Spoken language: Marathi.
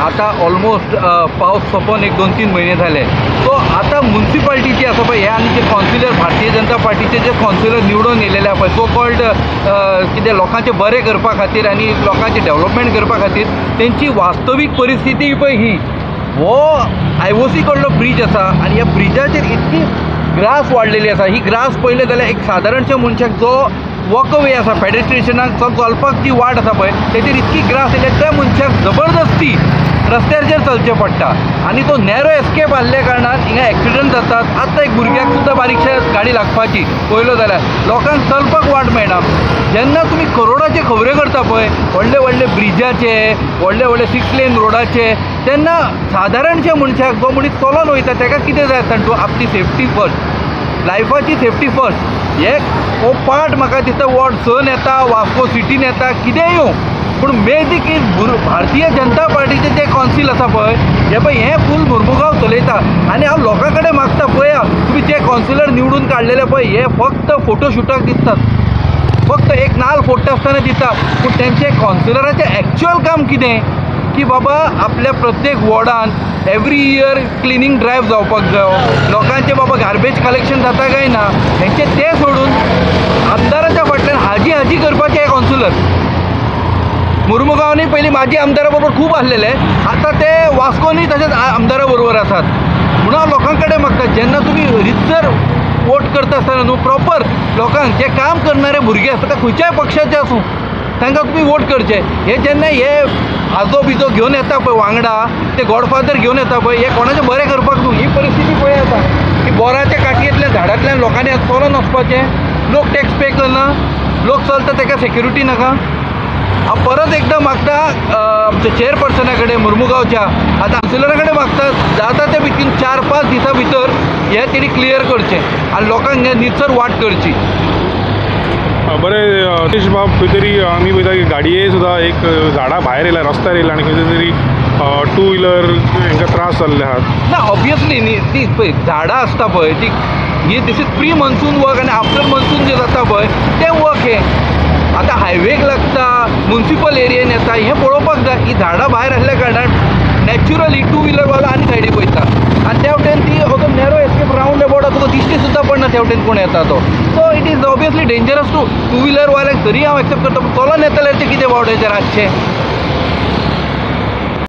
आता ऑलमोस्ट पावस सोंपोन एक 2-3 म्हयने झाले. सो आता म्युन्सिपाल्टीची आसा पळय हे आनी जे कावन्सिलर भारतीय जनता पार्टीचे जे कावन्सिलर निवडून येयलेले आहा पळय सो कॉल्ड कितें लोकांचें बरें करपा खातीर आनी लोकांचें डेवलपमेंट करपा खातीर तेंची वास्तवीक परिस्थिती पळय ही हो IOC कडलो ब्रीज आसा आनी ह्या ब्रिजाचेर इतकी ग्रास वाडलेली आसा. ही ग्रास पळयलें जाल्यार एक सादारणच्या मनशाक जो वॉकवे आसा पेडेस्ट्रेशनाक चलपाक जी वाट आसा पळय तेचेर इतकी ग्रास येयल्या त्या मनशाक जबरदस्ती रस्त्याचेर चलचें पडटा आनी तो नॅरो एस्केप आसल्या कारणान हिंगा एक्सिडंट जातात. आतां एक भुरग्याक सुद्दां बारीकशा गाडी लागपाची पळयलो जाल्यार लोकांक चलपाक वाट मेळना. जेन्ना तुमी करोडाचे खबऱ्यो करता पळय व्हडले व्हडले ब्रिजाचे व्हडले व्हडले 6 लेन रोडाचे तेन्ना सादारणशा मनशाक जो मनीस चलोन वयता ताका कितें जाय आसता तूं आपली सेफ्टी फर्स्ट लायफाची सेफ्टी फर्स्ट हे हो पार्ट म्हाका दिसता वॉर्ड 6 येता वास्को सिटीन येता कितेंय येवं पूण बेजीक भारतीय जनता पार्टीचे जे कावन्सील आसा पळय हे पळय हें फूल मुर्मुगांव चलयता आनी हांव लोकां कडेन मागता पळया तुमी जे कावन्सिलर निवडून काडलेले पळय हे फक्त फोटोशुटाक दिसतात फक्त एक नाल्ल फोडटा आसतना दिसता पूण तेंचे कावन्सिलराचें एक्चुअल काम कितें की बाबा आपल्या प्रत्येक वॉर्डान एवरी इयर क्लिनींग ड्रायव्ह जावपाक जाय लोकांचे बाबा गार्बेज कलेक्शन जाता काय ना हेंचे ते सोडून आमदाराच्या फाटल्यान हाजी करपाचे हे कावन्सिलर. मुर्मुगांवांनी पयलीं माजी आमदारा बरोबर खूब आसलेले आतां ते वास्कोनी तशेंच आमदारा बरोबर आसात. म्हणून हांव लोकां कडेन मागता जेन्ना तुमी रितसर वोट करता आसतना न्हू प्रॉपर लोकांक जे काम करणारे भुरगे आसता ते खंयच्याय पक्षाचे आसूं तांकां तुमी वोट करचे. हे जेन्ना हे आजो बिजो घेवन येता पळय वांगडा ते गॉडफादर घेवन येता पळय हे कोणाचें बरें करपाक न्हू ही परिस्थिती पळय आतां की बोराच्या काटयेंतल्यान झाडांतल्यान लोकांनी चलोन वचपाचें लोक टॅक्स पे करना लोक चलता ताका सेक्युरिटी नाका. हांव परत एकदां मागता आमच्या चेअरपर्सना कडेन मुर्मुगांवच्या आतां कावन्सिलरा कडेन मागता जाता ते भितर 4-5 दिसां भितर हे तेणी क्लियर करचें आनी लोकांक हे निसर वाट करची. बरें सतीश बाब खंय तरी आमी पळयता की गाडये सुद्दां एक झाडां भायर येयला रस्त्यार येयला आनी खंय तरी 2 व्हिलर हांकां त्रास जाल्ले आहात. ना ऑब्वियसली न्ही ती पळय झाडां आसता पळय ती ही दीस इज प्री मनसून वर्क आनी आफ्टर मनसून जें जाता पळय तें वर्क हें आतां हायवेक लागता म्युन्सिपल एरियेन येता हें पळोवपाक जाय. ही झाडां भायर आसल्या कारणान नॅचुरली 2 व्हिलरवालो आनी सायडीक वयता आनी त्या वटेन ती असो नॅरो एस्केप रावंड अबावट तुका दिश्टी सुद्दां पडना त्या वटेन कोण येता तो. So it is obviously dangerous to 2 व्हिलरवाल्याक तरी हांव एक्सेप्ट करता चलोन येतल्यार ते कितें वावडायचे रातचे